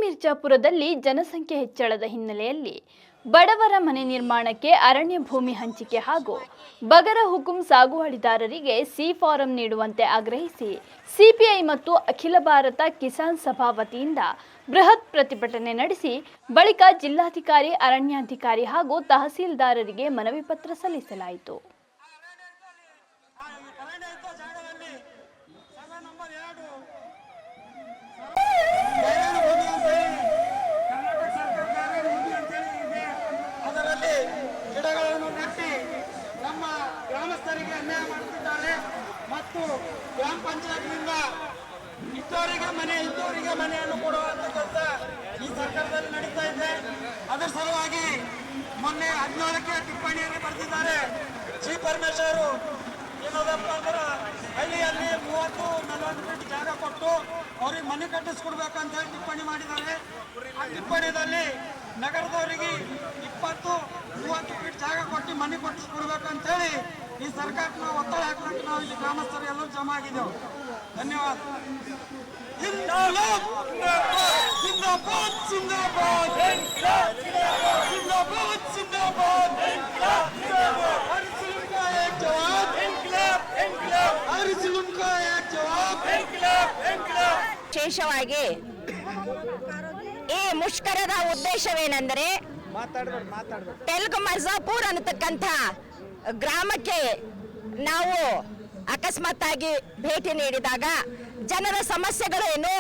ಮಿರ್ಜಾಪುರದಲ್ಲಿ ಜನಸಂಖ್ಯೆ ಹೆಚ್ಚಳದ ಹಿನ್ನೆಲೆಯಲ್ಲಿ ಬಡವರ ಮನೆ ನಿರ್ಮಾಣಕ್ಕೆ ಅರಣ್ಯ ಭೂಮಿ ಹಂಚಿಕೆ ಹಾಗೂ ಬಗರ ಹುಕುಂ ಸಾಗುವಳಿದಾರರಿಗೆ ಸಿ ಫಾರಂ ನೀಡುವಂತೆ ಆಗ್ರಹಿಸಿ ಸಿಪಿಐ ಮತ್ತು ಅಖಿಲ ಭಾರತ ಕಿಸಾನ್ ಸಭಾ ವತಿಯಿಂದ ಬೃಹತ್ ಪ್ರತಿಭಟನೆ ನಡೆಸಿ ಬಳಿಕ ಜಿಲ್ಲಾಧಿಕಾರಿ, ಅರಣ್ಯಾಧಿಕಾರಿ ಹಾಗೂ ತಹಸೀಲ್ದಾರರಿಗೆ ಮನವಿ ಪತ್ರ ಸಲ್ಲಿಸಲಾಯಿತು. ಗ್ರಾಮಸ್ಥರಿಗೆ ಅನ್ಯಾಯ ಮಾಡುತ್ತಿದ್ದಾರೆ ಮತ್ತು ಗ್ರಾಮ ಪಂಚಾಯತ್ನಿಂದ ಇದ್ದವರಿಗೆ ಮನೆಯನ್ನು ಕೊಡುವಂತ ಕೆಲಸ ಈ ಸರ್ಕಾರದಲ್ಲಿ ನಡೀತಾ ಇದೆ. ಅದರ ಸಲುವಾಗಿ ಮೊನ್ನೆ 14ಕ್ಕೆ ಟಿಪ್ಪಣಿಯಲ್ಲಿ ಬರೆದಿದ್ದಾರೆ. ಜಿ ಪರಮೇಶ್ವರು ಏನದಪ್ಪ ಅಂದ್ರೆ ಹಳ್ಳಿಯಲ್ಲಿ 30-40 ಫೀಟ್ ಜಾಗ ಕೊಟ್ಟು ಅವ್ರಿಗೆ ಮನೆ ಕಟ್ಟಿಸ್ಕೊಡ್ಬೇಕಂತ ಹೇಳಿ ಟಿಪ್ಪಣಿ ಮಾಡಿದ್ದಾರೆ. ಆ ಟಿಪ್ಪಣಿಯಲ್ಲಿ ನಗರದವರಿಗೆ 20-30 ಫೀಟ್ ಜಾಗ ಕೊಟ್ಟು ಮನೆ ಕಟ್ಟಿಸ್ಕೊಡ್ಬೇಕಂತ ಹೇಳಿ ಈ ಸರ್ಕಾರಕ್ಕೆ ನಾವು ಒತ್ತಡ ಹಾಕಲಿಕ್ಕೆ ನಾವು ಇಲ್ಲಿ ಗ್ರಾಮಸ್ಥರು ಎಲ್ಲರೂ ಜಮಾ ಆಗಿದ್ದೆವು. ಧನ್ಯವಾದ. ವಿಶೇಷವಾಗಿ ಈ ಮುಷ್ಕರದ ಉದ್ದೇಶವೇನೆಂದರೆ ತೆಲುಗು ಮರ್ಜಾಪುರ್ ಅನ್ನತಕ್ಕಂಥ ಗ್ರಾಮಕ್ಕೆ ನಾವು ಅಕಸ್ಮಾತ್ ಆಗಿ ಭೇಟಿ ನೀಡಿದಾಗ ಜನರ ಸಮಸ್ಯೆಗಳೇನು,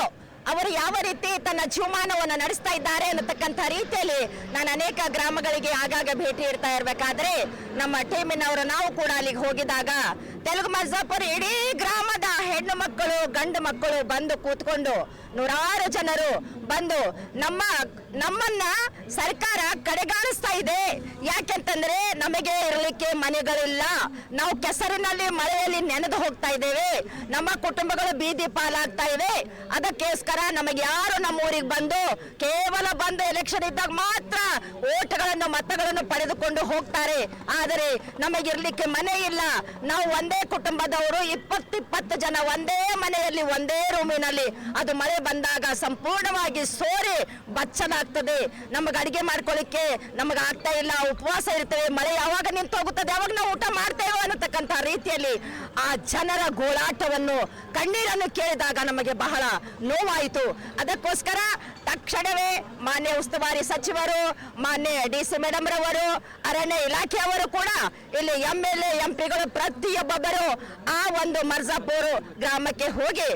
ಅವರು ಯಾವ ರೀತಿ ತನ್ನ ಜೀವಮಾನವನ್ನು ನಡೆಸ್ತಾ ಇದ್ದಾರೆ ಅನ್ನತಕ್ಕಂಥ ರೀತಿಯಲ್ಲಿ ನಾನು ಅನೇಕ ಗ್ರಾಮಗಳಿಗೆ ಆಗಾಗ ಭೇಟಿ ಇರ್ತಾ ಇರಬೇಕಾದ್ರೆ ನಮ್ಮ ಟೀಮಿನವರು ನಾವು ಕೂಡ ಅಲ್ಲಿಗೆ ಹೋಗಿದಾಗ ತೆಲುಗು ಮರ್ಜಾಪುರ ಇಡೀ ಗ್ರಾಮದ ಹೆಣ್ಣು ಮಕ್ಕಳು, ಗಂಡು ಮಕ್ಕಳು ಬಂದು ಕೂತ್ಕೊಂಡು ನೂರಾರು ಜನರು ಬಂದು ನಮ್ಮನ್ನ ಸರ್ಕಾರ ಕಡೆಗಾಣಿಸ್ತಾ ಇದೆ. ಯಾಕೆಂತಂದ್ರೆ ನಮಗೆ ಇರಲಿಕ್ಕೆ ಮನೆಗಳಿಲ್ಲ, ನಾವು ಕೆಸರಿನಲ್ಲಿ ಮಳೆಯಲ್ಲಿ ನೆನೆದು ಹೋಗ್ತಾ ಇದ್ದೇವೆ, ನಮ್ಮ ಕುಟುಂಬಗಳು ಬೀದಿ ಪಾಲಾಗ್ತಾ ಇವೆ. ಅದಕ್ಕೋಸ್ಕರ ನಮಗೆ ಯಾರು ನಮ್ಮ ಊರಿಗೆ ಕೇವಲ ಬಂದು ಎಲೆಕ್ಷನ್ ಇದ್ದಾಗ ಮಾತ್ರ ಓಟ್ಗಳನ್ನು ಮತಗಳನ್ನು ಪಡೆದುಕೊಂಡು ಹೋಗ್ತಾರೆ. ಆದರೆ ನಮಗಿರ್ಲಿಕ್ಕೆ ಮನೆ ಇಲ್ಲ. ನಾವು ಒಂದೇ ಕುಟುಂಬದವರು 20 ಜನ ಒಂದೇ ಮನೆಯಲ್ಲಿ ಒಂದೇ ರೂಮಿನಲ್ಲಿ, ಅದು ಮಳೆ ಬಂದಾಗ ಸಂಪೂರ್ಣವಾಗಿ ಸೋರಿ ಬಚ್ಚಲಾಗ್ತದೆ. ನಮಗೆ ಅಡಿಗೆ ಮಾಡ್ಕೊಳ್ಳಿಕ್ಕೆ ನಮಗೆ ಆಗ್ತಾ ಇಲ್ಲ, ಉಪವಾಸ ಇರ್ತೇವೆ. ಮಳೆ ಯಾವಾಗ ನಿಂತು ಹೋಗುತ್ತದೆ, ಯಾವಾಗ ನಾವು ಊಟ ಮಾಡ್ತೇವೆ ಅನ್ನತಕ್ಕಂಥ ರೀತಿಯಲ್ಲಿ ಆ ಜನರ ಗೋಳಾಟವನ್ನು, ಕಣ್ಣೀರನ್ನು ಕೇಳಿದಾಗ ನಮಗೆ ಬಹಳ ನೋವಾಯಿತು. ಅದಕ್ಕೋಸ್ಕರ ತಕ್ಷಣವೇ ಮಾನ್ಯ ಉಸ್ತುವಾರಿ ಸಚಿವರು, ಮಾನ್ಯ DC ಮೇಡಮ್ ರವರು, ಅರಣ್ಯ ಇಲಾಖೆಯವರು ಕೂಡ ಇಲ್ಲಿ MLA MP ಗಳು ಪ್ರತಿಯೊಬ್ಬರು ಆ ಒಂದು ಮರ್ಜಾಪುರ ಗ್ರಾಮಕ್ಕೆ ಹೋಗಿ